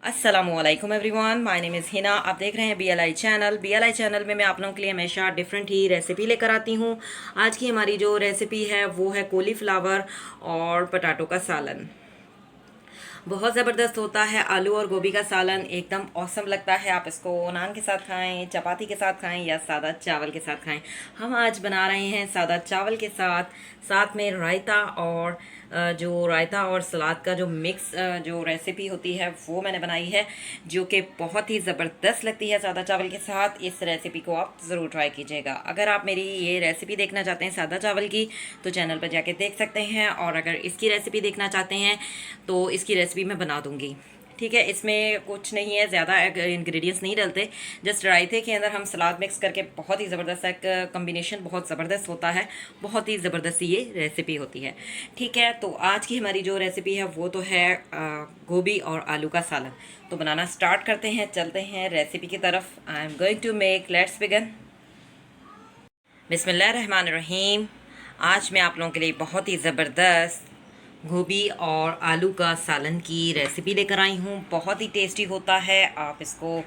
अस्सलामुअलैकुम everyone, my name is Hina. आप देख रहे हैं BLI चैनल में मैं आप लोगों के लिए हमेशा डिफरेंट ही रेसिपी लेकर आती हूँ। आज की हमारी जो रेसिपी है वो है कॉलीफ्लावर और पटाटो का सालन। बहुत ज़बरदस्त होता है। आलू और गोभी का सालन एकदम औसम लगता है। आप इसको नान के साथ खाएं, चपाती के साथ खाएं या सादा चावल के साथ खाएं। हम आज बना रहे हैं सादा चावल के साथ, साथ में रायता और जो रायता और सलाद का जो मिक्स जो रेसिपी होती है वो मैंने बनाई है, जो कि बहुत ही ज़बरदस्त लगती है सादा चावल के साथ। इस रेसिपी को आप ज़रूर ट्राई कीजिएगा। अगर आप मेरी ये रेसिपी देखना चाहते हैं सादा चावल की तो चैनल पर जाके देख सकते हैं, और अगर इसकी रेसिपी देखना चाहते हैं तो इसकी रेसिपी मैं बना दूंगी। ठीक है, इसमें कुछ नहीं है, ज़्यादा इंग्रेडिएंट्स नहीं डलते। जस्ट रायते के अंदर हम सलाद मिक्स करके बहुत ही ज़बरदस्त एक कम्बिनेशन बहुत ज़बरदस्त होता है। बहुत ही ज़बरदस्त ये रेसिपी होती है। ठीक है, तो आज की हमारी जो रेसिपी है वो तो है गोभी और आलू का सालन। तो बनाना स्टार्ट करते हैं, चलते हैं रेसिपी की तरफ। I am going to make, let's begin. बिस्मिल्लाहिर्रहमानिर्रहीम। आज मैं आप लोगों के लिए बहुत ही ज़बरदस्त गोभी और आलू का सालन की रेसिपी लेकर आई हूँ। बहुत ही टेस्टी होता है। आप इसको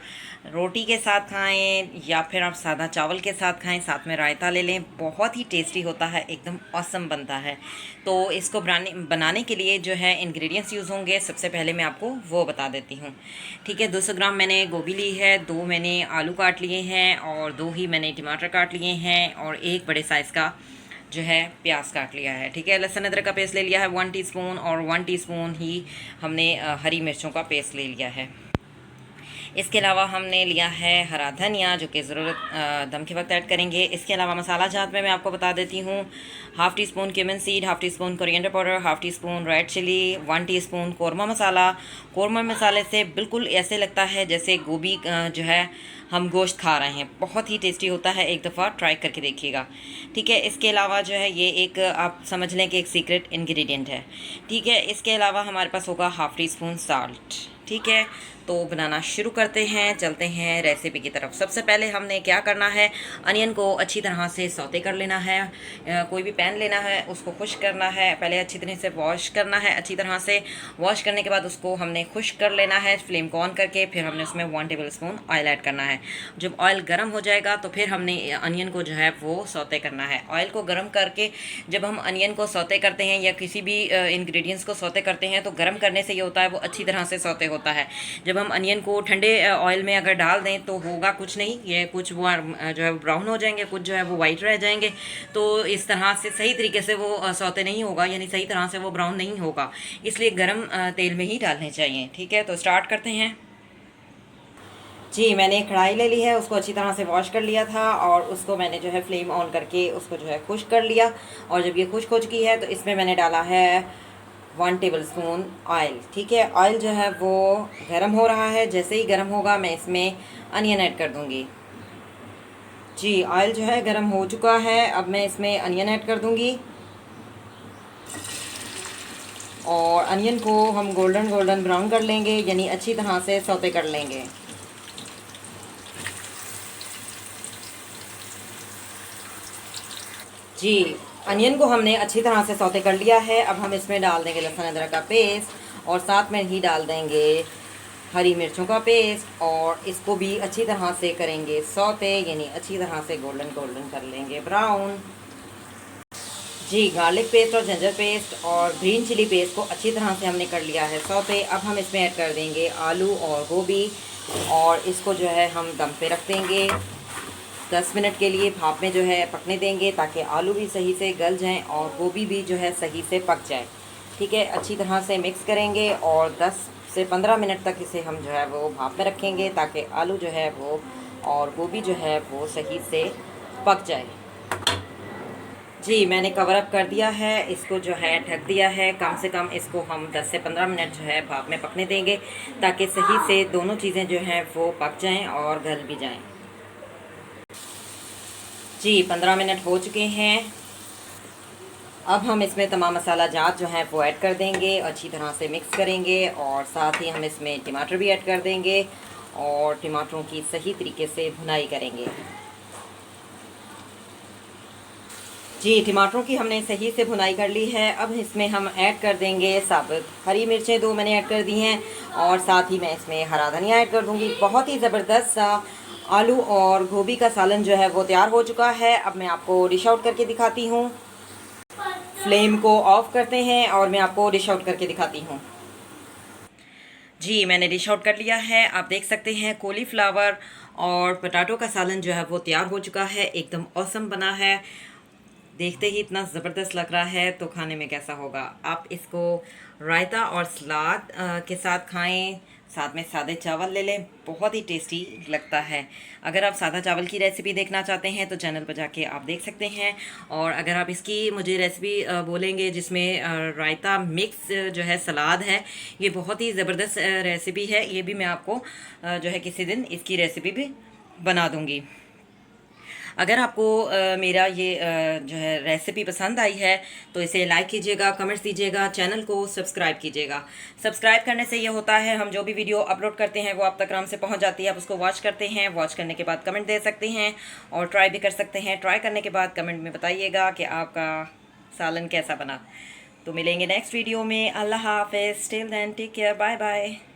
रोटी के साथ खाएं या फिर आप सादा चावल के साथ खाएं, साथ में रायता ले लें। बहुत ही टेस्टी होता है, एकदम ऑसम बनता है। तो इसको बनाने के लिए जो है इंग्रेडिएंट्स यूज़ होंगे, सबसे पहले मैं आपको वो बता देती हूँ। ठीक है, 200 ग्राम मैंने गोभी ली है, 2 मैंने आलू काट लिए हैं और 2 ही मैंने टमाटर काट लिए हैं, और 1 बड़े साइज़ का जो है प्याज काट लिया है। ठीक है, लहसुन अदरक का पेस्ट ले लिया है 1 टीस्पून, और 1 टीस्पून ही हमने हरी मिर्चों का पेस्ट ले लिया है। इसके अलावा हमने लिया है हरा धनिया, जो कि ज़रूरत दम के वक्त ऐड करेंगे। इसके अलावा मसाला जात में मैं आपको बता देती हूँ, 1/2 teaspoon cumin seed, 1/2 teaspoon coriander powder, 1/2 teaspoon red chilli, 1 teaspoon korma masala. Korma मसाले से बिल्कुल ऐसे लगता है जैसे गोभी जो है हम गोश्त खा रहे हैं। बहुत ही टेस्टी होता है, एक दफ़ा ट्राई करके देखिएगा। ठीक है, इसके अलावा जो है ये एक आप समझ लें कि एक सीक्रेट इंग्रेडिएंट है। ठीक है, इसके अलावा हमारे पास होगा 1/2 टीस्पून साल्ट। ठीक है, तो बनाना शुरू करते हैं, चलते हैं रेसिपी की तरफ। सबसे पहले हमने क्या करना है, अनियन को अच्छी तरह से सौते कर लेना है। कोई भी पैन लेना है, उसको खुश्क करना है, पहले अच्छी तरह से वॉश करना है। अच्छी तरह से वॉश करने के बाद उसको हमने खुश्क कर लेना है फ्लेम को ऑन करके। फिर हमने उसमें 1 टेबल स्पून ऑयल ऐड करना है। जब ऑयल गर्म हो जाएगा तो फिर हमने अनियन को जो है वो सौते करना है। ऑयल को गर्म करके जब हम अनियन को सौते करते हैं या किसी भी इंग्रेडिएंट्स को सौते करते हैं, तो गर्म करने से ये होता है वो अच्छी तरह से सौते होता है। जब हम अनियन को ठंडे ऑयल में अगर डाल दें तो होगा कुछ नहीं, ये कुछ वो जो है ब्राउन हो जाएंगे, कुछ जो है वो वाइट रह जाएंगे। तो इस तरह से सही तरीके से वो सौते नहीं होगा, यानी सही तरह से वो ब्राउन नहीं होगा। इसलिए गर्म तेल में ही डालने चाहिए। ठीक है, तो स्टार्ट करते हैं। जी, मैंने एक कढ़ाई ले ली है, उसको अच्छी तरह से वॉश कर लिया था, और उसको मैंने जो है फ्लेम ऑन करके उसको जो है खुश्क कर लिया। और जब ये खुश्क हो चुकी है तो इसमें मैंने डाला है 1 टेबल स्पून ऑयल। ठीक है, ऑयल जो है वो गर्म हो रहा है। जैसे ही गर्म होगा मैं इसमें अनियन ऐड कर दूंगी। जी, ऑयल जो है गर्म हो चुका है, अब मैं इसमें अनियन ऐड कर दूंगी। और अनियन को हम गोल्डन गोल्डन ब्राउन कर लेंगे, यानी अच्छी तरह से सौते कर लेंगे। जी, अनियन को हमने अच्छी तरह से सौते कर लिया है। अब हम इसमें डाल देंगे लहसुन अदरक का पेस्ट, और साथ में ही डाल देंगे हरी मिर्चों का पेस्ट, और इसको भी अच्छी तरह से करेंगे सौते, यानी अच्छी तरह से गोल्डन गोल्डन कर लेंगे ब्राउन। जी, गार्लिक पेस्ट और जिंजर पेस्ट और ग्रीन चिली पेस्ट को अच्छी तरह से हमने कर लिया है सौते। अब हम इसमें ऐड कर देंगे आलू और गोभी, और इसको जो है हम दम पे रख देंगे। 10 मिनट के लिए भाप में जो है पकने देंगे, ताकि आलू भी सही से गल जाएं और गोभी भी जो है सही से पक जाए। ठीक है, अच्छी तरह से मिक्स करेंगे और 10 से 15 मिनट तक इसे हम जो है वो भाप में रखेंगे, ताकि आलू जो है वो और गोभी जो है वो सही से पक जाए। जी, मैंने कवर अप कर दिया है, इसको जो है ढक दिया है। कम से कम इसको हम 10 से 15 मिनट जो है भाप में पकने देंगे, ताकि सही से दोनों चीज़ें जो हैं वो पक जाएं और गल भी जाएं। जी, 15 मिनट हो चुके हैं। अब हम इसमें तमाम मसाला जात जो हैं वो ऐड कर देंगे, अच्छी तरह से मिक्स करेंगे, और साथ ही हम इसमें टमाटर भी ऐड कर देंगे और टमाटरों की सही तरीके से भुनाई करेंगे। जी, टमाटरों की हमने सही से भुनाई कर ली है। अब इसमें हम ऐड कर देंगे साबुत हरी मिर्चें, 2 मैंने ऐड कर दी हैं, और साथ ही मैं इसमें हरा धनिया ऐड कर दूंगी। बहुत ही ज़बरदस्त सा आलू और गोभी का सालन जो है वो तैयार हो चुका है। अब मैं आपको डिश आउट करके दिखाती हूँ। फ्लेम को ऑफ करते हैं और मैं आपको डिश आउट करके दिखाती हूँ। जी, मैंने डिश आउट कर लिया है। आप देख सकते हैं कॉलीफ्लावर और पोटैटो का सालन जो है वो तैयार हो चुका है। एकदम ऑसम बना है। देखते ही इतना ज़बरदस्त लग रहा है, तो खाने में कैसा होगा। आप इसको रायता और सलाद के साथ खाएं, साथ में सादे चावल ले लें, बहुत ही टेस्टी लगता है। अगर आप सादा चावल की रेसिपी देखना चाहते हैं तो चैनल पर जाके आप देख सकते हैं। और अगर आप इसकी मुझे रेसिपी बोलेंगे जिसमें रायता मिक्स जो है सलाद है, ये बहुत ही ज़बरदस्त रेसिपी है। ये भी मैं आपको जो है किसी दिन इसकी रेसिपी भी बना दूँगी। अगर आपको मेरा ये जो है रेसिपी पसंद आई है तो इसे लाइक कीजिएगा, कमेंट्स दीजिएगा, चैनल को सब्सक्राइब कीजिएगा। सब्सक्राइब करने से ये होता है, हम जो भी वीडियो अपलोड करते हैं वो आप तक आराम से पहुंच जाती है। आप उसको वॉच करते हैं, वॉच करने के बाद कमेंट दे सकते हैं और ट्राई भी कर सकते हैं। ट्राई करने के बाद कमेंट में बताइएगा कि आपका सालन कैसा बना। तो मिलेंगे नेक्स्ट वीडियो में। अल्लाह हाफिज़। Till then take care, bye bye.